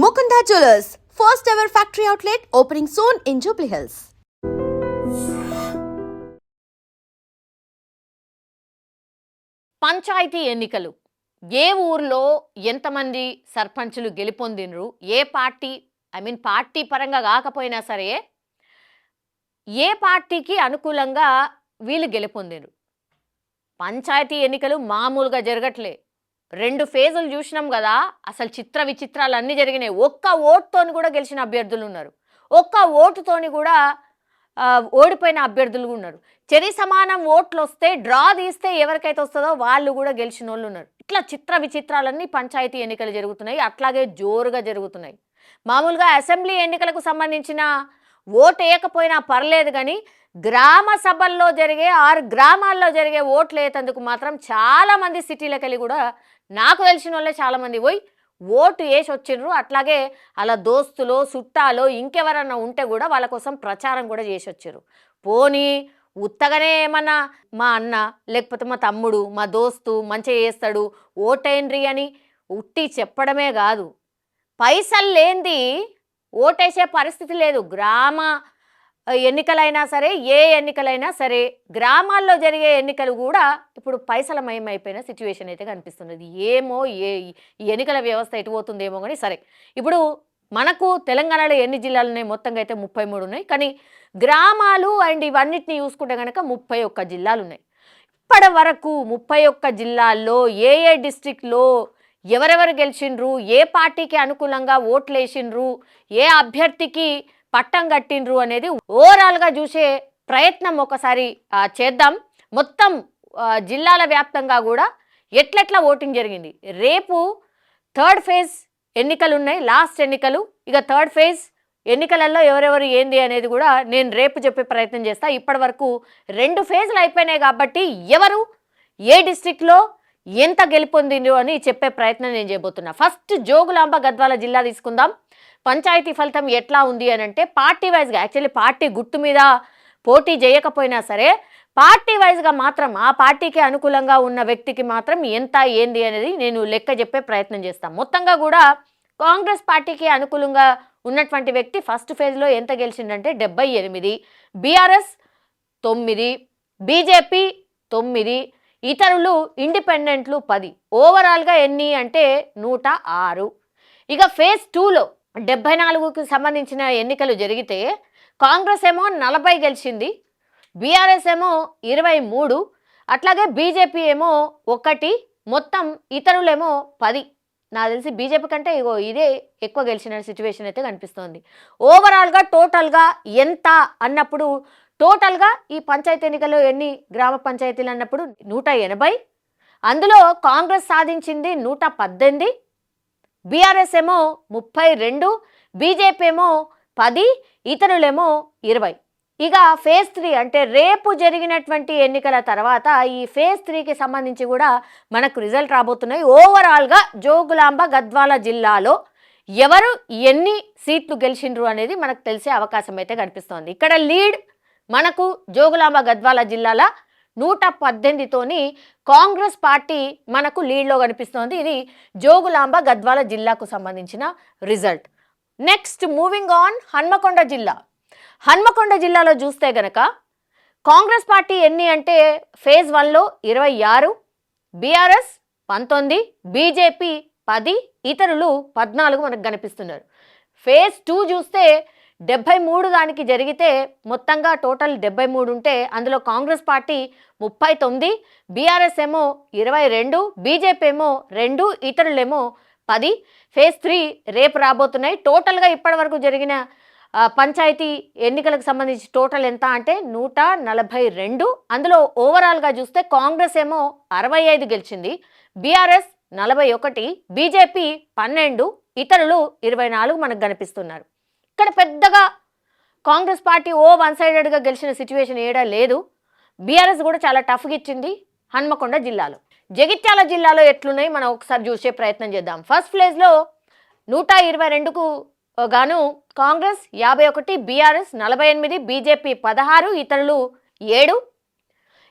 Mukunda Jewelers, first ever factory outlet opening soon in Jubilee Hills. Panchayat ఎన్నికలు ఏ ఊర్లో ఎంతమంది సర్పంచులు గెలుపొందినరు, ఏ పార్టీ పార్టీ పరంగా కాకపోయినా సరే ఏ పార్టీకి అనుకూలంగా వీళ్ళు గెలుపొందినరు. పంచాయతీ ఎన్నికలు మామూలుగా జరగట్లే. 2 ఫేజులు చూసినాం కదా, అసలు చిత్ర విచిత్రాలు అన్నీ జరిగినాయి. ఒక్క ఓటుతోని కూడా గెలిచిన అభ్యర్థులు ఉన్నారు, ఒక్క ఓటుతోని కూడా ఓడిపోయిన అభ్యర్థులు ఉన్నారు. చెరి సమానం ఓట్లు వస్తే డ్రా తీస్తే ఎవరికైతే వస్తుందో వాళ్ళు కూడా గెలిచిన వాళ్ళు ఉన్నారు. ఇట్లా చిత్ర విచిత్రాలన్నీ పంచాయతీ ఎన్నికలు జరుగుతున్నాయి, అట్లాగే జోరుగా జరుగుతున్నాయి. మామూలుగా అసెంబ్లీ ఎన్నికలకు సంబంధించిన ఓటు వేయకపోయినా పర్లేదు, కానీ గ్రామ సభల్లో జరిగే 6 గ్రామాల్లో జరిగే ఓట్లు వేసేందుకు మాత్రం చాలామంది సిటీలకు వెళ్ళి కూడా నాకు తెలిసిన వాళ్ళే చాలామంది పోయి ఓటు వేసి వచ్చిండ్రు. అట్లాగే అలా దోస్తులో చుట్టాలో ఇంకెవరన్నా ఉంటే కూడా వాళ్ళ కోసం ప్రచారం కూడా చేసి వచ్చారు. పోనీ ఉత్తగానే ఏమన్నా మా అన్న లేకపోతే మా తమ్ముడు మా దోస్తు మంచిగా చేస్తాడు ఓటేండ్రి అని ఉట్టి చెప్పడమే కాదు, పైసలు లేనిది ఓటేసే పరిస్థితి లేదు. గ్రామ ఎన్నికలైనా సరే, ఏ ఎన్నికలైనా సరే, గ్రామాల్లో జరిగే ఎన్నికలు కూడా ఇప్పుడు పైసలమయమైపోయిన సిచ్యువేషన్ అయితే కనిపిస్తున్నది. ఏమో ఈ ఎన్నికల వ్యవస్థ ఎటు పోతుందేమో కానీ సరే. ఇప్పుడు మనకు తెలంగాణలో ఎన్ని జిల్లాలు ఉన్నాయి? మొత్తంగా అయితే 33 ఉన్నాయి. కానీ గ్రామాలు అండ్ ఇవన్నిటిని చూసుకుంటే కనుక 31 జిల్లాలు ఉన్నాయి. ఇప్పటి వరకు 31 జిల్లాల్లో ఏ డిస్ట్రిక్ట్లో ఎవరెవరు గెలిచిండ్రు, ఏ పార్టీకి అనుకూలంగా ఓట్లు వేసిండ్రు, ఏ అభ్యర్థికి పట్టం కట్టిండ్రు అనేది ఓవరాల్గా చూసే ప్రయత్నం ఒకసారి చేద్దాం. మొత్తం జిల్లాల వ్యాప్తంగా కూడా ఎట్లెట్లా ఓటింగ్ జరిగింది. రేపు 3rd ఫేజ్ ఎన్నికలు ఉన్నాయి, లాస్ట్ ఎన్నికలు. ఇక 3rd ఫేజ్ ఎన్నికలలో ఎవరెవరు ఏంది అనేది కూడా నేను రేపు చెప్పే ప్రయత్నం చేస్తా. ఇప్పటి వరకు 2 ఫేజ్లు అయిపోయినాయి కాబట్టి ఎవరు ఏ డిస్ట్రిక్ట్లో ఎంత గెలుపొందిండ్రు అని చెప్పే ప్రయత్నం నేను చేయబోతున్నా. ఫస్ట్ జోగులాంబ గద్వాల జిల్లా తీసుకుందాం. పంచాయతీ ఫలితం ఎట్లా ఉంది అని అంటే పార్టీ వైజ్గా, యాక్చువల్లీ పార్టీ గుర్తు మీద పోటీ చేయకపోయినా సరే పార్టీ వైజ్గా మాత్రం ఆ పార్టీకి అనుకూలంగా ఉన్న వ్యక్తికి మాత్రం ఎంత ఏంది అనేది నేను లెక్క చెప్పే ప్రయత్నం చేస్తాను. మొత్తంగా కూడా కాంగ్రెస్ పార్టీకి అనుకూలంగా ఉన్నటువంటి వ్యక్తి ఫస్ట్ ఫేజ్లో ఎంత గెలిచిందంటే 78, బీఆర్ఎస్ 9, బీజేపీ 9, ఇతరులు ఇండిపెండెంట్లు 10. ఓవరాల్గా ఎన్ని అంటే 106. ఇక ఫేజ్ 2లో 74కు సంబంధించిన ఎన్నికలు జరిగితే కాంగ్రెస్ ఏమో 40 గెలిచింది, బీఆర్ఎస్ ఏమో 23, అట్లాగే బీజేపీ ఏమో 1, మొత్తం ఇతరులేమో 10. నాకు తెలిసి బీజేపీ కంటే ఇదే ఎక్కువ గెలిచిన సిచ్యువేషన్ అయితే కనిపిస్తోంది. ఓవరాల్గా టోటల్గా ఎంత అన్నప్పుడు టోటల్గా ఈ పంచాయతీ ఎన్నికల్లో ఎన్ని గ్రామ పంచాయతీలు అన్నప్పుడు 180, అందులో కాంగ్రెస్ సాధించింది 118, బీఆర్ఎస్ ఏమో 32, బీజేపీ ఏమో 10, ఇతరులేమో 20. ఇక ఫేజ్ 3 అంటే రేపు జరిగినటువంటి ఎన్నికల తర్వాత ఈ ఫేజ్ 3కి సంబంధించి కూడా మనకు రిజల్ట్ రాబోతున్నాయి. ఓవరాల్గా జోగులాంబ గద్వాల జిల్లాలో ఎవరు ఎన్ని సీట్లు గెలిచిండ్రు అనేది మనకు తెలిసే అవకాశం అయితే కనిపిస్తోంది. ఇక్కడ లీడ్ మనకు జోగులాంబ గద్వాల జిల్లాల 118తోని కాంగ్రెస్ పార్టీ మనకు లీడ్లో కనిపిస్తోంది. ఇది జోగులాంబ గద్వాల జిల్లాకు సంబంధించిన result. Next moving on Hanamkonda జిల్లా. హన్మకొండ జిల్లాలో చూస్తే గనక కాంగ్రెస్ పార్టీ ఎన్ని అంటే ఫేజ్ 1లో 26, బీఆర్ఎస్ 19, బీజేపీ 10, ఇతరులు 14 మనకు కనిపిస్తున్నారు. ఫేజ్ 2 చూస్తే 73 దానికి జరిగితే మొత్తంగా టోటల్ 73 ఉంటే అందులో కాంగ్రెస్ పార్టీ 39, బీఆర్ఎస్ ఏమో 22, బీజేపీ ఏమో 2, ఇతరులేమో 10. ఫేజ్ 3 రేపు రాబోతున్నాయి. టోటల్గా ఇప్పటి వరకు జరిగిన పంచాయతీ ఎన్నికలకు సంబంధించి టోటల్ ఎంత అంటే 142. అందులో ఓవరాల్గా చూస్తే కాంగ్రెస్ ఏమో 65 గెలిచింది, బీఆర్ఎస్ 41, బీజేపీ 12, ఇతరులు 24 మనకు కనిపిస్తున్నారు. ఇక్కడ పెద్దగా కాంగ్రెస్ పార్టీ వన్ సైడెడ్గా గెలిచిన సిచ్యువేషన్ ఏడా లేదు. బీఆర్ఎస్ కూడా చాలా టఫ్గా ఇచ్చింది హన్మకొండ జిల్లాలో. జగిత్యాల జిల్లాలో ఎట్లున్నాయి మనం ఒకసారి చూసే ప్రయత్నం చేద్దాం. ఫస్ట్ ప్లేస్లో 122కు గాను కాంగ్రెస్ 51, బీఆర్ఎస్ 48, బీజేపీ 16, ఇతరులు 7.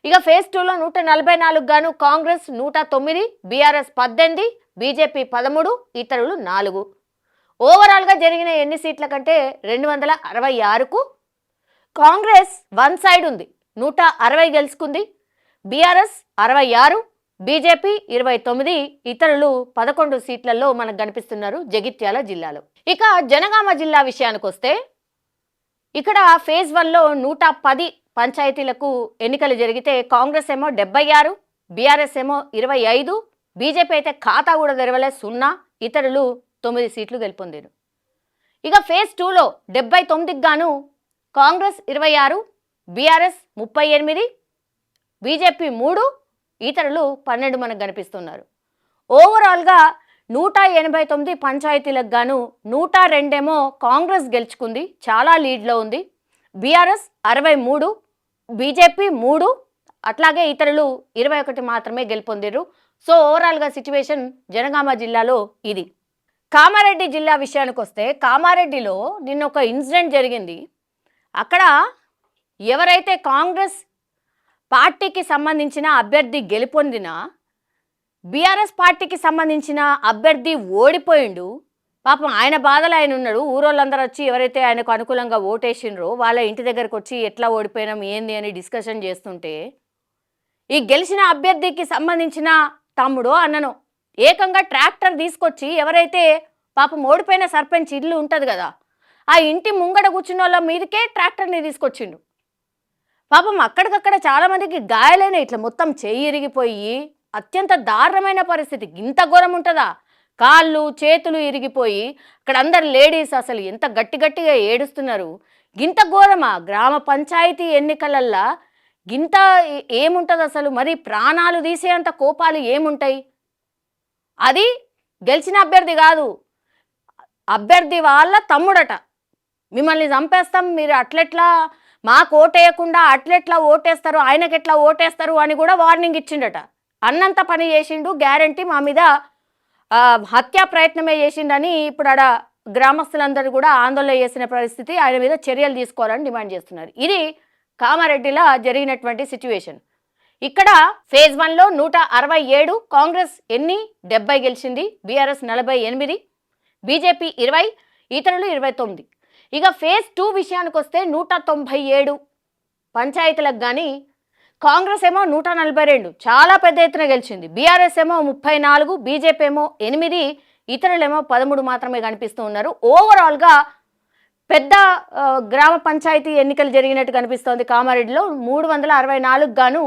ఇక ఫేజ్ 2లో 144 గాను కాంగ్రెస్ 109, బీఆర్ఎస్ 18, బీజేపీ 13, ఇతరులు 4. ఓవరాల్గా జరిగిన ఎన్ని సీట్ల కంటే 266కు కాంగ్రెస్ వన్ సైడ్ ఉంది, 160 గెలుచుకుంది. బీఆర్ఎస్ 66, బీజేపీ 29, ఇతరులు 11 సీట్లలో మనకు కనిపిస్తున్నారు జగిత్యాల జిల్లాలో. ఇక జనగామ జిల్లా విషయానికి వస్తే ఇక్కడ ఫేజ్ 1లో 110 పంచాయతీలకు ఎన్నికలు జరిగితే కాంగ్రెస్ ఏమో 76, బీఆర్ఎస్ ఏమో 25, బీజేపీ అయితే ఖాతా కూడా తెరవలే 0, ఇతరులు 9 సీట్లు గెలుపొందారు. ఇక ఫేజ్ 2లో 79కి గాను కాంగ్రెస్ 26, బీఆర్ఎస్ 38, బీజేపీ 3, ఇతరులు 12 మనకు కనిపిస్తున్నారు. ఓవరాల్గా 189 పంచాయతీలకు గాను 102 ఏమో కాంగ్రెస్ గెలుచుకుంది, చాలా లీడ్లో ఉంది. బీఆర్ఎస్ 63, బీజేపీ 3, అట్లాగే ఇతరులు 21 మాత్రమే గెలుపొందారు. సో ఓవరాల్గా సిచ్యువేషన్ జనగామ జిల్లాలో ఇది. కామారెడ్డి జిల్లా విషయానికి వస్తే కామారెడ్డిలో నిన్న ఒక ఇన్సిడెంట్ జరిగింది. అక్కడ ఎవరైతే కాంగ్రెస్ పార్టీకి సంబంధించిన అభ్యర్థి గెలుపొందినా బీఆర్ఎస్ పార్టీకి సంబంధించిన అభ్యర్థి ఓడిపోయిండు. పాపం ఆయన బాధలు ఆయన ఉన్నాడు. ఊరోళ్ళందరూ వచ్చి ఎవరైతే ఆయనకు అనుకూలంగా ఓటేసిండ్రో వాళ్ళ ఇంటి దగ్గరకు వచ్చి ఎట్లా ఓడిపోయినాం ఏంది అని డిస్కషన్ చేస్తుంటే ఈ గెలిచిన అభ్యర్థికి సంబంధించిన తమ్ముడో అన్ననో ఏకంగా ట్రాక్టర్ తీసుకొచ్చి ఎవరైతే పాపం ఓడిపోయిన సర్పంచ్ ఇల్లు ఉంటుంది కదా ఆ ఇంటి ముంగడ కూర్చున్న వాళ్ళ మీదకే ట్రాక్టర్ని తీసుకొచ్చిండు. పాపం అక్కడికక్కడ చాలామందికి గాయాలైన ఇట్లా మొత్తం చెయ్యి ఇరిగిపోయి అత్యంత దారుణమైన పరిస్థితి. ఇంత ఘోరం ఉంటుందా? కాళ్ళు చేతులు ఇరిగిపోయి అక్కడ అందరు లేడీస్ అసలు ఎంత గట్టిగా ఏడుస్తున్నారు. గింత ఘోరమా? గ్రామ పంచాయతీ ఎన్నికలల్లా గింత ఏముంటుంది అసలు? మరి ప్రాణాలు తీసేంత కోపాలు ఏముంటాయి? అది గెలిచిన అభ్యర్థి కాదు, అభ్యర్థి వాళ్ళ తమ్ముడట. మిమ్మల్ని చంపేస్తాం, మీరు అట్లెట్లా మాకు ఓటేయకుండా అట్లెట్లా ఓటేస్తారు, ఆయనకెట్లా ఓటేస్తారు అని కూడా వార్నింగ్ ఇచ్చిండట. అన్నంత పని చేసిండు, గ్యారంటీ మా మీద హత్యా ప్రయత్నమే చేసిండని ఇప్పుడు ఆడ గ్రామస్తులందరూ కూడా ఆందోళన చేసిన పరిస్థితి. ఆయన మీద చర్యలు తీసుకోవాలని డిమాండ్ చేస్తున్నారు. ఇది కామారెడ్డిలో జరిగినటువంటి సిచ్యువేషన్. ఇక్కడ ఫేజ్ 1లో 167, కాంగ్రెస్ 70 గెలిచింది, బీఆర్ఎస్ 48, బీజేపీ 20, ఇతరులు 29. ఇక ఫేజ్ 2 విషయానికి వస్తే 197 పంచాయతీలకు కానీ కాంగ్రెస్ ఏమో 142 చాలా పెద్ద ఎత్తున గెలిచింది, బీఆర్ఎస్ ఏమో 34, బీజేపీ ఏమో 8, ఇతరులేమో 13 మాత్రమే కనిపిస్తూ ఉన్నారు. ఓవరాల్గా పెద్ద గ్రామ పంచాయతీ ఎన్నికలు జరిగినట్టు కనిపిస్తోంది. కామారెడ్డిలో 364 గాను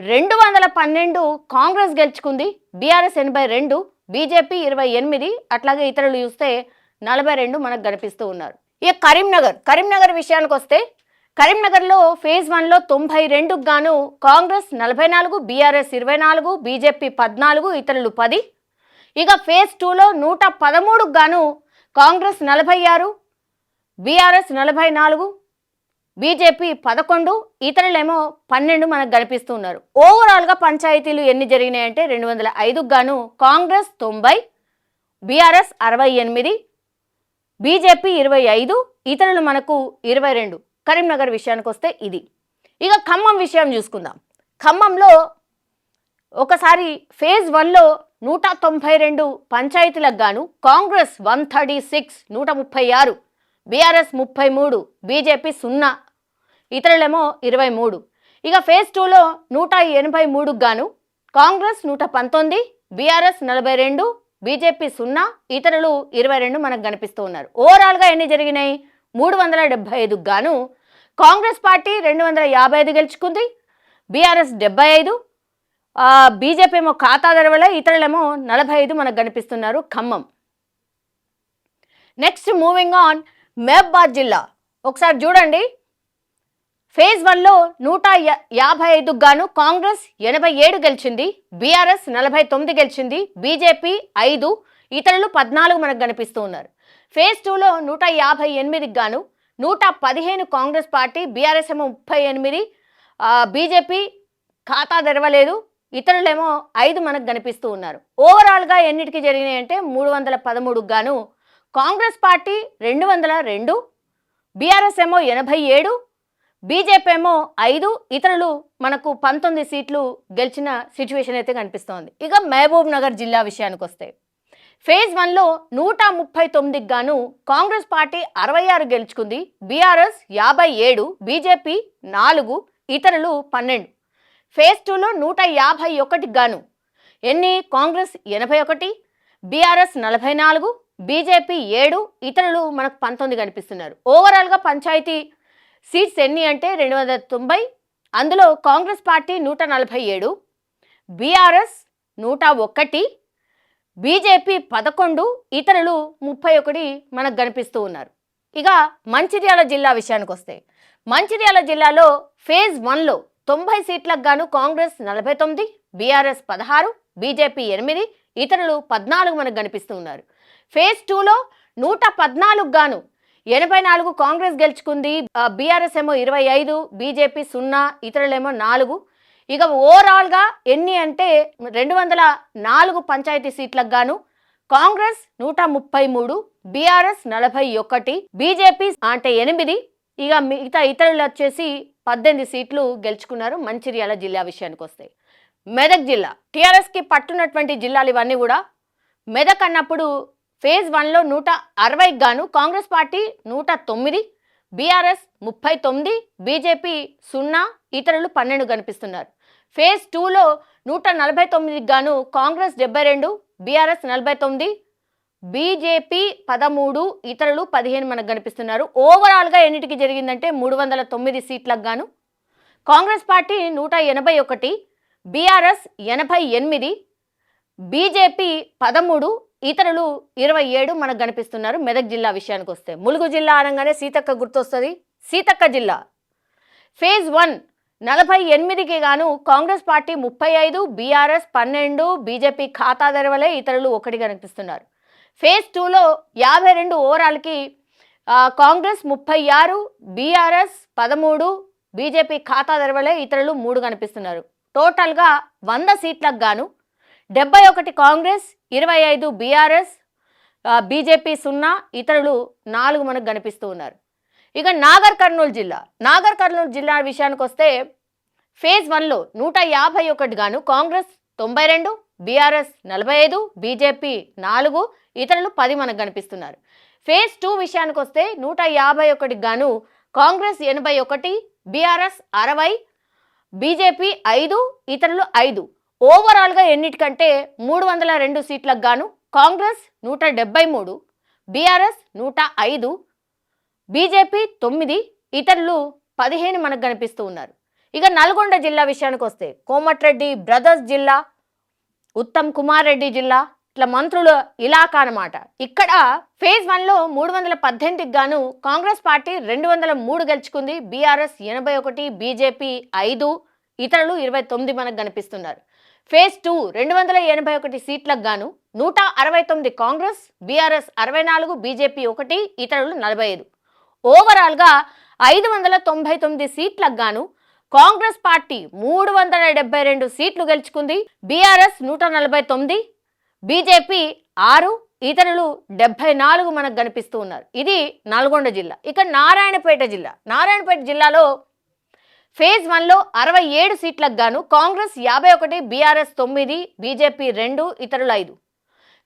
212 కాంగ్రెస్ గెలుచుకుంది, బీఆర్ఎస్ 82, బీజేపీ 28, అట్లాగే ఇతరులు చూస్తే 42 మనకు కనిపిస్తూ ఉన్నారు. ఇక కరీంనగర్ విషయానికి వస్తే కరీంనగర్లో ఫేజ్ 1లో 92 గాను కాంగ్రెస్ 44, బీఆర్ఎస్ 24, బీజేపీ 14, ఇతరులు 10. ఇక ఫేజ్ 2లో 113 గాను కాంగ్రెస్ 46, బీఆర్ఎస్ 44, బీజేపీ 11, ఇతరులేమో 12 మనకు కనిపిస్తూ ఉన్నారు. ఓవరాల్గా పంచాయతీలు ఎన్ని జరిగినాయంటే 205 గాను కాంగ్రెస్ 90, బీఆర్ఎస్ 68, బీజేపీ 25, ఇతరులు మనకు 22. కరీంనగర్ విషయానికి వస్తే ఇది. ఇక ఖమ్మం విషయం చూసుకుందాం. ఖమ్మంలో ఒకసారి ఫేజ్ 1లో 192 పంచాయతీలకు గాను కాంగ్రెస్ 136, 136, బీఆర్ఎస్ 33, బీజేపీ 0, ఇతరులేమో 23. ఇక ఫేజ్ 2లో 183 గాను కాంగ్రెస్ 119, బీఆర్ఎస్ 42, బీజేపీ 0, ఇతరులు 22 మనకు కనిపిస్తూ ఉన్నారు. ఓవరాల్గా ఎన్ని జరిగినాయి? 375 గాను కాంగ్రెస్ పార్టీ 255 గెలుచుకుంది, బీఆర్ఎస్ 75, బీజేపీ ఏమో ఖాతా తెరవలే, ఇతరులేమో 45 మనకు కనిపిస్తున్నారు Khammam. Next moving on Mahabubabad జిల్లా. ఒకసారి చూడండి, ఫేజ్ 1లో 155 గాను కాంగ్రెస్ 87 గెలిచింది, బీఆర్ఎస్ 49 గెలిచింది, బీజేపీ 5, ఇతరులు 14 మనకు కనిపిస్తూ ఉన్నారు. ఫేజ్ 2లో 158 గాను 115 కాంగ్రెస్ పార్టీ, బీఆర్ఎస్ ఏమో 38, బీజేపీ ఖాతా తెరవలేదు, ఇతరులేమో 5 మనకు కనిపిస్తూ ఉన్నారు. ఓవరాల్గా ఎన్నిటికి జరిగినాయి అంటే 313 గాను కాంగ్రెస్ పార్టీ 202, బీఆర్ఎస్ ఏమో 87, బీజేపీ ఏమో 5, ఇతరులు మనకు 19 సీట్లు గెలిచిన సిచ్యువేషన్ అయితే కనిపిస్తోంది. ఇక మహబూబ్ నగర్ జిల్లా విషయానికి వస్తే ఫేజ్ 1లో 139కి గాను కాంగ్రెస్ పార్టీ 66 గెలుచుకుంది, బీఆర్ఎస్ 57, బీజేపీ 4, ఇతరులు 12. ఫేజ్ 2లో 151కి గాను ఎన్ని కాంగ్రెస్ 81, బీఆర్ఎస్ 44, బీజేపీ 7, ఇతరులు మనకు 19 కనిపిస్తున్నారు. ఓవరాల్గా పంచాయతీ సీట్స్ ఎన్ని అంటే 290, అందులో కాంగ్రెస్ పార్టీ 147, బీఆర్ఎస్ 101, బీజేపీ 11, ఇతరులు 31 మనకు కనిపిస్తూ ఉన్నారు. ఇక మంచిర్యాల జిల్లా విషయానికి వస్తే మంచిర్యాల జిల్లాలో ఫేజ్ 1లో 90 సీట్లకు గాను కాంగ్రెస్ 49, బీఆర్ఎస్ 16, బీజేపీ 8, ఇతరులు 14 మనకు కనిపిస్తూ ఉన్నారు. ఫేజ్ 2లో 114 గాను 84 కాంగ్రెస్ గెలుచుకుంది, బీఆర్ఎస్ ఏమో 25, బీజేపీ 0, ఇతరులేమో 4. ఇక ఓవరాల్గా ఎన్ని అంటే 204 పంచాయతీ సీట్లకు గాను కాంగ్రెస్ 133, బీఆర్ఎస్ 41, బీజేపీ అంటే 8, ఇక మిగతా ఇతరులు వచ్చేసి 18 సీట్లు గెలుచుకున్నారు. మంచిర్యాల జిల్లా విషయానికి వస్తే మెదక్ జిల్లా టీఆర్ఎస్కి పట్టున్నటువంటి జిల్లాలు ఇవన్నీ కూడా. మెదక్ అన్నప్పుడు ఫేజ్ 1లో 160కి గాను కాంగ్రెస్ పార్టీ 109, బీఆర్ఎస్ 39, బీజేపీ 0, ఇతరులు 12 కనిపిస్తున్నారు. ఫేజ్ 2లో 149కి గాను కాంగ్రెస్ 72, బీఆర్ఎస్ 49, బీజేపీ 13, ఇతరులు 15 మనకు కనిపిస్తున్నారు. ఓవరాల్గా ఎన్నిటికి జరిగిందంటే 309 సీట్లకు గాను కాంగ్రెస్ పార్టీ 181, బీఆర్ఎస్ 88, బీజేపీ 13, ఇతరులు 27 మనకు కనిపిస్తున్నారు. మెదక్ జిల్లా విషయానికి వస్తే ములుగు జిల్లా అనగానే సీతక్క గుర్తొస్తుంది. సీతక్క జిల్లా ఫేజ్ 1 48కి గాను కాంగ్రెస్ పార్టీ 35, బీఆర్ఎస్ 12, బీజేపీ ఖాతా తెరవలే, ఇతరులు 1 కనిపిస్తున్నారు. ఫేజ్ 2లో 52 ఓవరాల్కి కాంగ్రెస్ 36, బీఆర్ఎస్ 13, బీజేపీ ఖాతా తెరవలే, ఇతరులు 3 కనిపిస్తున్నారు. టోటల్గా 100 సీట్లకు గాను 71 కాంగ్రెస్, 25 బీఆర్ఎస్, బీజేపీ 0, ఇతరులు 4 మనకు కనిపిస్తూ ఉన్నారు. ఇక నాగర్ కర్నూలు జిల్లా విషయానికి వస్తే ఫేజ్ 1లో 151 గాను కాంగ్రెస్ 92, బీఆర్ఎస్ 45, బీజేపీ 4, ఇతరులు 10 మనకు కనిపిస్తున్నారు. ఫేజ్ 2 విషయానికి వస్తే 151కి గాను కాంగ్రెస్ 81, బీఆర్ఎస్ 60, బీజేపీ 5, ఇతరులు 5. ఓవరాల్గా ఎన్నిటికంటే 302 సీట్లకు గాను కాంగ్రెస్ 173, బీఆర్ఎస్ 105, బీజేపీ 9, ఇతరులు 15 మనకు కనిపిస్తూ ఉన్నారు. ఇక నల్గొండ జిల్లా విషయానికి వస్తే కోమటిరెడ్డి బ్రదర్స్ జిల్లా, ఉత్తమ్ కుమార్ రెడ్డి జిల్లా, ఇట్లా మంత్రుల ఇలాకా అన్నమాట. ఇక్కడ ఫేజ్ 1లో 318కి గాను కాంగ్రెస్ పార్టీ 203 గెలుచుకుంది, బీఆర్ఎస్ 81, బీజేపీ 5, ఇతరులు 29 మనకు కనిపిస్తున్నారు. ఫేజ్ 2 281 సీట్లకు గాను 169 కాంగ్రెస్, బీఆర్ఎస్ 64, బీజేపీ 1, ఇతరులు 45. ఓవరాల్గా 599 సీట్లకు గాను కాంగ్రెస్ పార్టీ 372 సీట్లు గెలుచుకుంది, బీఆర్ఎస్ 149, బీజేపీ 6, ఇతరులు 74 మనకు కనిపిస్తూ ఉన్నారు. ఇది నల్గొండ జిల్లా. ఇక నారాయణపేట జిల్లాలో ఫేజ్ 1లో 67 సీట్లకు గాను కాంగ్రెస్ 51, బీఆర్ఎస్ 9, బీజేపీ 2, ఇతరులు 5.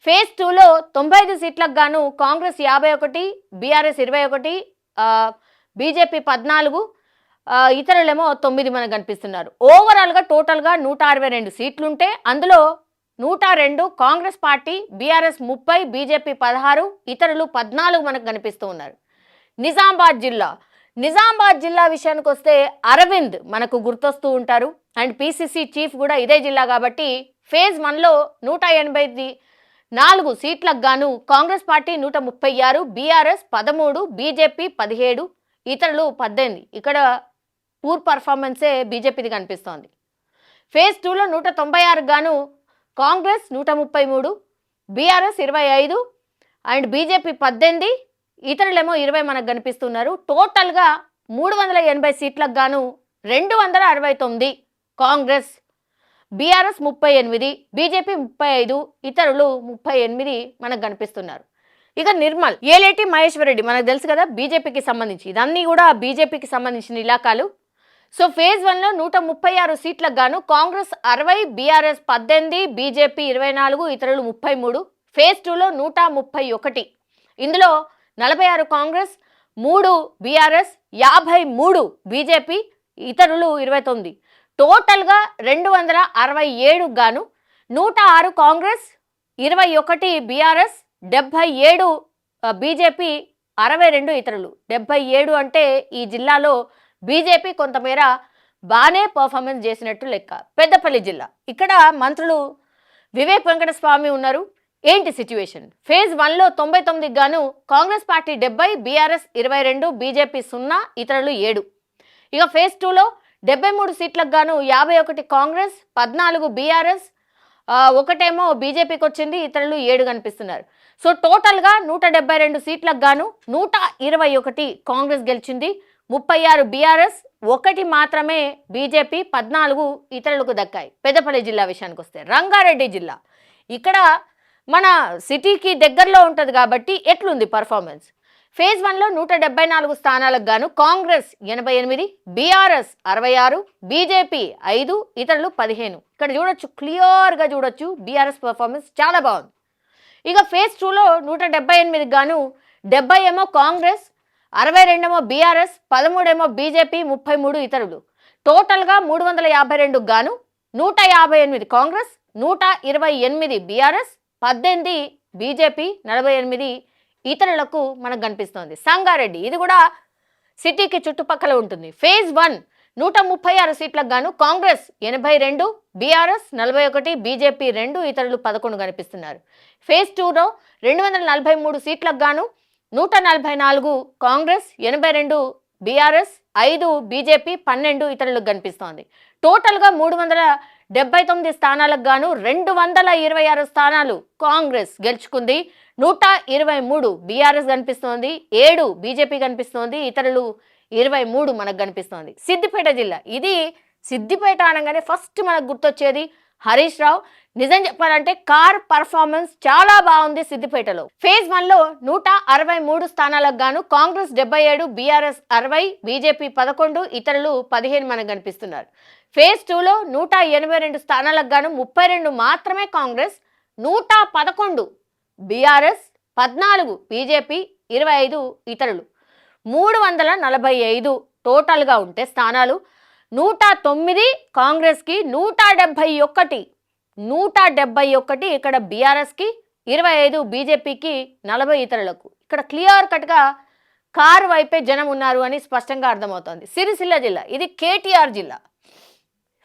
ఫేజ్ 2లో 95 సీట్లకు గాను కాంగ్రెస్ 51, బీఆర్ఎస్ 21, బీజేపీ 14, ఇతరులేమో 9 మనకు కనిపిస్తున్నారు. ఓవరాల్గా టోటల్గా 162 సీట్లుంటే అందులో 102 కాంగ్రెస్ పార్టీ, బీఆర్ఎస్ 30, బీజేపీ 16, ఇతరులు 14 మనకు కనిపిస్తూ ఉన్నారు. నిజామాబాద్ జిల్లా విషయానికి వస్తే అరవింద్ మనకు గుర్తొస్తూ ఉంటారు, అండ్ పీసీసీ చీఫ్ కూడా ఇదే జిల్లా కాబట్టి ఫేజ్ 1లో 184 సీట్లకు గాను కాంగ్రెస్ పార్టీ 136, బీఆర్ఎస్ 13, బీజేపీ 17, ఇతరులు 18. ఇక్కడ పూర్ పర్ఫార్మెన్సే బీజేపీది కనిపిస్తోంది. ఫేజ్ 2లో 196 గాను కాంగ్రెస్ 133, బీఆర్ఎస్ 25, అండ్ బీజేపీ 18, ఇతరులేమో 20 మనకు కనిపిస్తున్నారు. టోటల్గా 380 సీట్లకు గాను 269 కాంగ్రెస్, బీఆర్ఎస్ 38, బీజేపీ 35, ఇతరులు 38 మనకు కనిపిస్తున్నారు. ఇక నిర్మల్ ఏలేటి మహేశ్వర్ రెడ్డి మనకు తెలుసు కదా, బీజేపీకి సంబంధించి, ఇదన్నీ కూడా బీజేపీకి సంబంధించిన ఇలాకాలు. సో ఫేజ్ 1లో 136 సీట్లకు గాను కాంగ్రెస్ 60, బీఆర్ఎస్ 18, బీజేపీ 24, ఇతరులు 33. ఫేజ్ 2లో 131, ఇందులో 46 కాంగ్రెస్, 3 బీఆర్ఎస్, 53 బీజేపీ, ఇతరులు 29. టోటల్గా 267 గాను 106 కాంగ్రెస్, 21 బీఆర్ఎస్, 77 బీజేపీ, 62 ఇతరులు. 77 అంటే ఈ జిల్లాలో బీజేపీ కొంతమేర బాగానే పర్ఫార్మెన్స్ చేసినట్టు లెక్క. పెద్దపల్లి జిల్లా, ఇక్కడ మంత్రులు వివేక్ వెంకటస్వామి ఉన్నారు. ఏంటి సిచ్యువేషన్? ఫేజ్ 1లో 99 గాను కాంగ్రెస్ పార్టీ 70, బీఆర్ఎస్ 22, బీజేపీ 0, ఇతరులు 7. ఇక ఫేజ్ 2లో 73 సీట్లకు గాను 51 కాంగ్రెస్, 14 బీఆర్ఎస్, ఒకటేమో బీజేపీకి వచ్చింది, ఇతరులు 7 కనిపిస్తున్నారు. సో టోటల్గా 172 సీట్లకు గాను 121 కాంగ్రెస్ గెలిచింది, 36 బీఆర్ఎస్, 1 మాత్రమే బీజేపీ, 14 ఇతరులకు దక్కాయి. పెద్దపల్లి జిల్లా విషయానికి వస్తే రంగారెడ్డి జిల్లా, ఇక్కడ మన సిటీకి దగ్గరలో ఉంటుంది కాబట్టి ఎట్లుంది పర్ఫార్మెన్స్? ఫేజ్ 1లో 174 స్థానాలకు గాను కాంగ్రెస్ 88, బీఆర్ఎస్ 66, బీజేపీ 5, ఇతరులు 15. ఇక్కడ చూడొచ్చు, క్లియర్గా చూడొచ్చు బీఆర్ఎస్ పర్ఫార్మెన్స్ చాలా బాగుంది. ఇక ఫేజ్ 2లో 178 గాను 70 ఏమో కాంగ్రెస్, 62 ఏమో బీఆర్ఎస్, 13 ఏమో బీజేపీ, 33 ఇతరులు. టోటల్గా 352 గాను 158 కాంగ్రెస్, 128 బీఆర్ఎస్, 18 బీజేపీ, 48 ఇతరులకు మనకు కనిపిస్తోంది. సంగారెడ్డి, ఇది కూడా సిటీకి చుట్టుపక్కల ఉంటుంది. ఫేజ్ 1 136 సీట్లకు గాను కాంగ్రెస్ 82, బీఆర్ఎస్ 41, బీజేపీ 2, ఇతరులు 11 కనిపిస్తున్నారు. ఫేజ్ 2లో 243 సీట్లకు గాను 144 కాంగ్రెస్, 82 బీఆర్ఎస్, 5 బీజేపీ, 12 ఇతరులకు కనిపిస్తోంది. టోటల్గా 379 స్థానాలకు గాను 226 స్థానాలు కాంగ్రెస్ గెలుచుకుంది, 123 బీఆర్ఎస్ కనిపిస్తోంది, 7 బీజేపీ కనిపిస్తోంది, ఇతరులు 23 మనకు కనిపిస్తోంది. సిద్దిపేట జిల్లా, ఇది సిద్దిపేట అనగానే ఫస్ట్ మనకు గుర్తొచ్చేది హరీష్ రావు. నిజం చెప్పాలంటే కార్ పర్ఫార్మెన్స్ చాలా బాగుంది సిద్దిపేటలో. ఫేజ్ 1లో 163 స్థానాలకు గాను కాంగ్రెస్ 77, బీఆర్ఎస్ 60, బీజేపీ 11, ఇతరులు 15 మనకు కనిపిస్తున్నారు. ఫేజ్ 2లో 182 స్థానాలకు గాను 32 మాత్రమే కాంగ్రెస్, 111 బీఆర్ఎస్, 14 బీజేపీ, 25 ఇతరులు. 345 టోటల్గా ఉంటే స్థానాలు 109 కాంగ్రెస్కి, 171 ఇక్కడ బీఆర్ఎస్కి, 25 బీజేపీకి, 40 ఇతరులకు. ఇక్కడ క్లియర్ కట్గా కారు వైపే జనం ఉన్నారు అని స్పష్టంగా అర్థమవుతోంది. సిరిసిల్ల జిల్లా, ఇది కేటీఆర్ జిల్లా.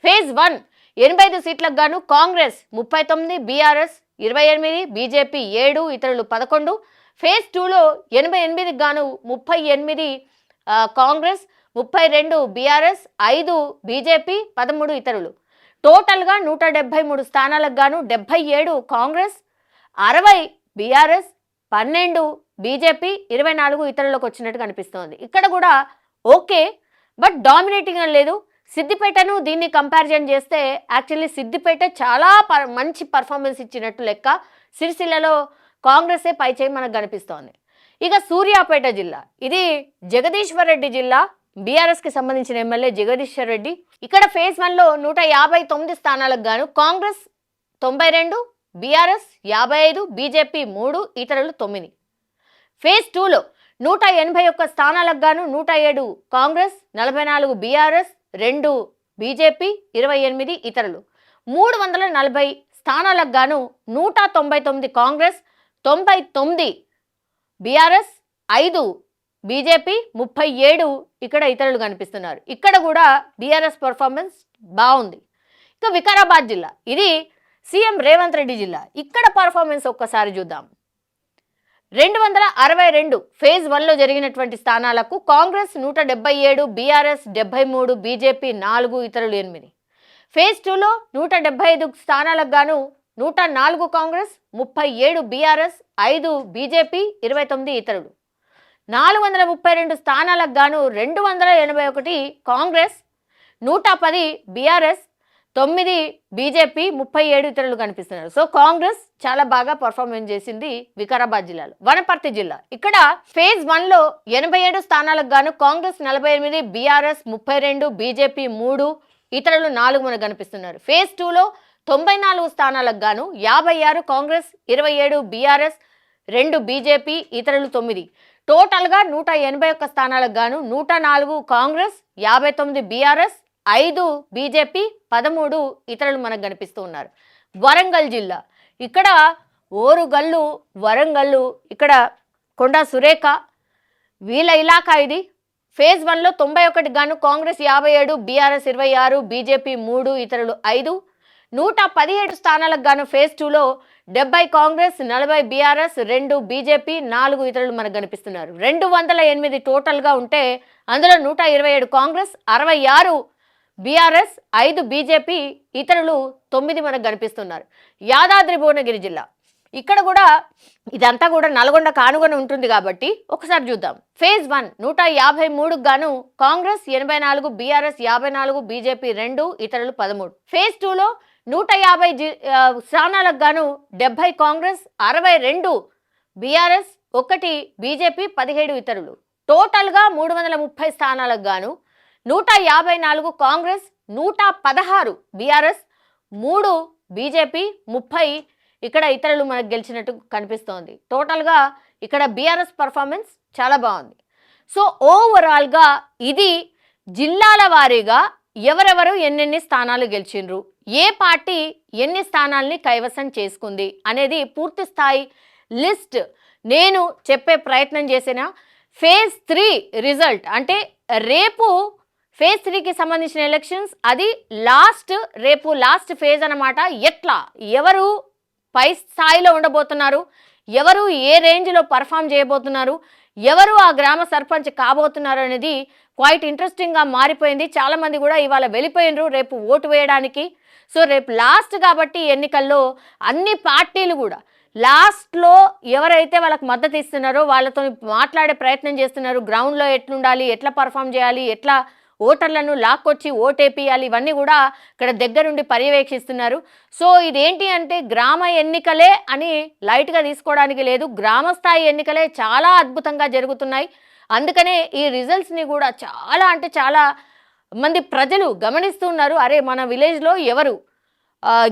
ఫేజ్ 1 85 సీట్లకు గాను కాంగ్రెస్ 39, బీఆర్ఎస్ 28, బీజేపీ 7, ఇతరులు 11. ఫేజ్ 2లో 88 గాను 38 కాంగ్రెస్, 32 బీఆర్ఎస్, 5 బీజేపీ, 13 ఇతరులు. టోటల్గా 173 స్థానాలకు గాను 77 కాంగ్రెస్, 60 బీఆర్ఎస్, 12 బీజేపీ, 24 ఇతరులకు వచ్చినట్టు కనిపిస్తోంది. ఇక్కడ కూడా ఓకే, బట్ డామినేటింగ్ అని లేదు. సిద్దిపేటను దీన్ని కంపారిజన్ చేస్తే యాక్చువల్లీ సిద్దిపేట చాలా మంచి పర్ఫార్మెన్స్ ఇచ్చినట్టు లెక్క. సిరిసిల్లలో కాంగ్రెసే పైచేయి మనకు కనిపిస్తోంది. ఇక సూర్యాపేట జిల్లా, ఇది జగదీశ్వర్ రెడ్డి జిల్లా, బీఆర్ఎస్కి సంబంధించిన ఎమ్మెల్యే జగదీశ్వర్ రెడ్డి. ఇక్కడ ఫేజ్ 1లో 159 స్థానాలకు గాను కాంగ్రెస్ 92, బీఆర్ఎస్ 55, బీజేపీ 3, ఇతరులు 9. ఫేజ్ 2లో 181 స్థానాలకు గాను 107 కాంగ్రెస్, 44 బీఆర్ఎస్, 2 బీజేపీ, 28 ఇతరులు. 340 స్థానాలకు గాను 199 కాంగ్రెస్, 99 బీఆర్ఎస్, 5 బీజేపీ, 37 ఇక్కడ ఇతరులు కనిపిస్తున్నారు. ఇక్కడ కూడా బీఆర్ఎస్ పర్ఫార్మెన్స్ బాగుంది. ఇక వికారాబాద్ జిల్లా, ఇది సీఎం రేవంత్ రెడ్డి జిల్లా. ఇక్కడ పర్ఫార్మెన్స్ ఒక్కసారి చూద్దాం. 262 ఫేజ్ 1లో జరిగినటువంటి స్థానాలకు కాంగ్రెస్ 177, బీఆర్ఎస్ 73, బీజేపీ 4, ఇతరులు 8. ఫేజ్ 2లో 175 స్థానాలకు గాను 104 కాంగ్రెస్, 37 బీఆర్ఎస్, 5 బీజేపీ, 29 ఇతరులు. 432 స్థానాలకు గాను 281 కాంగ్రెస్, 110 బీఆర్ఎస్, 9 బీజేపీ, 37 ఇతరులు కనిపిస్తున్నారు. సో కాంగ్రెస్ చాలా బాగా పర్ఫార్మెన్స్ చేసింది వికారాబాద్ జిల్లాలో. వనపర్తి జిల్లా, ఇక్కడ ఫేజ్ 1లో 87 స్థానాలకు గాను కాంగ్రెస్ 48, బీఆర్ఎస్ 32, బీజేపీ 3, ఇతరులు 4 మనకు కనిపిస్తున్నారు. ఫేజ్ 2లో 94 స్థానాలకు గాను 56 కాంగ్రెస్, 27 బీఆర్ఎస్, 2 బీజేపీ, ఇతరులు 9. టోటల్గా 181 స్థానాలకు గాను 104 కాంగ్రెస్, 59 బీఆర్ఎస్, 5 బీజేపీ, 13 ఇతరులు మనకు కనిపిస్తూ ఉన్నారు. వరంగల్ జిల్లా, ఇక్కడ ఓరుగల్లు, వరంగల్లు, ఇక్కడ కొండా సురేఖ, వీళ్ళ ఇలాకా ఇది. ఫేజ్ 1లో 91 గాను కాంగ్రెస్ 57, బీఆర్ఎస్ 26, బీజేపీ 3, ఇతరులు 5. 117 స్థానాలకు గాను ఫేజ్ 2లో 70 కాంగ్రెస్, 40 బీఆర్ఎస్, 2 బీజేపీ, 4 ఇతరులు మనకు కనిపిస్తున్నారు. 208 టోటల్గా ఉంటే అందులో 127 కాంగ్రెస్, 66 బీఆర్ఎస్, 5 బీజేపీ, ఇతరులు 9 మనకు కనిపిస్తున్నారు. యాదాద్రి భువనగిరి జిల్లా, ఇక్కడ కూడా ఇదంతా కూడా నల్గొండ కానుగొని ఉంటుంది కాబట్టి ఒకసారి చూద్దాం. ఫేజ్ 1 153 గాను కాంగ్రెస్ 84, బీఆర్ఎస్ 54, బీజేపీ 2, ఇతరులు 13. ఫేజ్ 2లో 150 స్థానాలకు గాను 70 కాంగ్రెస్, 62 బీఆర్ఎస్, 1 బీజేపీ, 17 ఇతరులు. టోటల్గా 330 స్థానాలకు గాను 154 కాంగ్రెస్, 116 బీఆర్ఎస్, 3 బీజేపీ, 30 ఇక్కడ ఇతరులు మనకు గెలిచినట్టు కనిపిస్తోంది. టోటల్గా ఇక్కడ బీఆర్ఎస్ పర్ఫార్మెన్స్ చాలా బాగుంది. సో ఓవరాల్గా ఇది జిల్లాల వారీగా ఎవరెవరు ఎన్నెన్ని స్థానాలు గెలిచిండ్రు, ఏ పార్టీ ఎన్ని స్థానాల్ని కైవసం చేసుకుంది అనేది పూర్తి స్థాయి లిస్ట్ నేను చెప్పే ప్రయత్నం చేసిన. ఫేజ్ 3 రిజల్ట్ అంటే రేపు ఫేజ్ 3కి సంబంధించిన ఎలక్షన్స్, అది రేపు లాస్ట్ ఫేజ్ అన్నమాట. ఎట్లా ఎవరు పై స్థాయిలో ఉండబోతున్నారు, ఎవరు ఏ రేంజ్లో పర్ఫామ్ చేయబోతున్నారు, ఎవరు ఆ గ్రామ సర్పంచ్ కాబోతున్నారు అనేది క్వైట్ ఇంట్రెస్టింగ్గా మారిపోయింది. చాలామంది కూడా ఇవాళ వెళ్ళిపోయినరు రేపు ఓటు వేయడానికి. సో రేపు లాస్ట్ కాబట్టి ఎన్నికల్లో అన్ని పార్టీలు కూడా లాస్ట్లో ఎవరైతే వాళ్ళకి మద్దతు ఇస్తున్నారో వాళ్ళతో మాట్లాడే ప్రయత్నం చేస్తున్నారు. గ్రౌండ్లో ఎట్లుండాలి, ఎట్లా పర్ఫామ్ చేయాలి, ఎట్లా ఓటర్లను లాక్కొచ్చి ఓటేపియాలి, ఇవన్నీ కూడా ఇక్కడ దగ్గరుండి పర్యవేక్షిస్తున్నారు. సో ఇదేంటి అంటే గ్రామ ఎన్నికలే అని లైట్గా తీసుకోవడానికి లేదు, గ్రామ స్థాయి ఎన్నికలే చాలా అద్భుతంగా జరుగుతున్నాయి. అందుకనే ఈ రిజల్ట్స్ని కూడా చాలా అంటే చాలా మంది ప్రజలు గమనిస్తున్నారు. అరే మన విలేజ్లో ఎవరు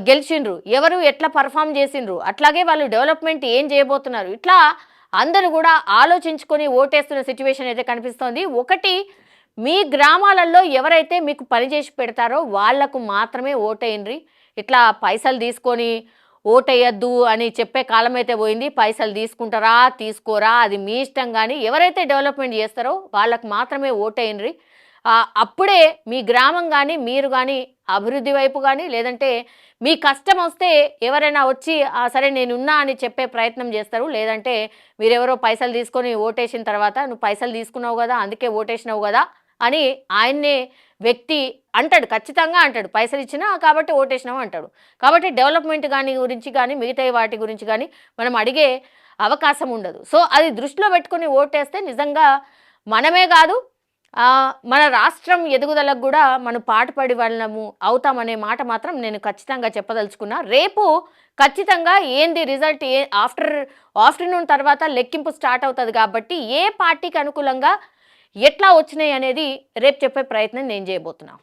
గెలిచిండ్రు, ఎవరు ఎట్లా పర్ఫామ్ చేసిండ్రు, అట్లాగే వాళ్ళు డెవలప్మెంట్ ఏం చేయబోతున్నారు, ఇట్లా అందరూ కూడా ఆలోచించుకొని ఓటేస్తున్న సిచ్యువేషన్ అయితే కనిపిస్తోంది. ఒకటి, మీ గ్రామాలలో ఎవరైతే మీకు పనిచేసి పెడతారో వాళ్లకు మాత్రమే ఓటేయండి. ఇట్లా పైసలు తీసుకొని ఓటేయద్దు అని చెప్పే కాలం అయితే పోయింది. పైసలు తీసుకుంటారా తీసుకోరా అది మీ ఇష్టం, కానీ ఎవరైతే డెవలప్మెంట్ చేస్తారో వాళ్ళకు మాత్రమే ఓటేయండి. అప్పుడే మీ గ్రామం కానీ మీరు కానీ అభివృద్ధి వైపు కానీ, లేదంటే మీ కష్టం వస్తే ఎవరైనా వచ్చి సరే నేనున్నా అని చెప్పే ప్రయత్నం చేస్తారు. లేదంటే మీరెవరో పైసలు తీసుకొని ఓటేసిన తర్వాత నువ్వు పైసలు తీసుకున్నావు కదా అందుకే ఓటేసినావు కదా అని ఆయన్నే వ్యక్తి అంటాడు, ఖచ్చితంగా అంటాడు. పైసలు ఇచ్చినా కాబట్టి ఓటేసినావు అంటాడు. కాబట్టి డెవలప్మెంట్ గురించి కానీ మిగతా వాటి గురించి కానీ మనం అడిగే అవకాశం ఉండదు. సో అది దృష్టిలో పెట్టుకొని ఓటేస్తే నిజంగా మనమే కాదు మన రాష్ట్రం ఎదుగుదలకు కూడా మనం పాటుపడి వాళ్ళము అవుతామనే మాట మాత్రం నేను ఖచ్చితంగా చెప్పదలుచుకున్నా. రేపు ఖచ్చితంగా ఏంది రిజల్ట్ ఆఫ్టర్నూన్ తర్వాత లెక్కింపు స్టార్ట్ అవుతుంది కాబట్టి ఏ పార్టీకి అనుకూలంగా ఎట్లా వచ్చినాయి అనేది రేపు చెప్పే ప్రయత్నం నేను చేయబోతున్నాను.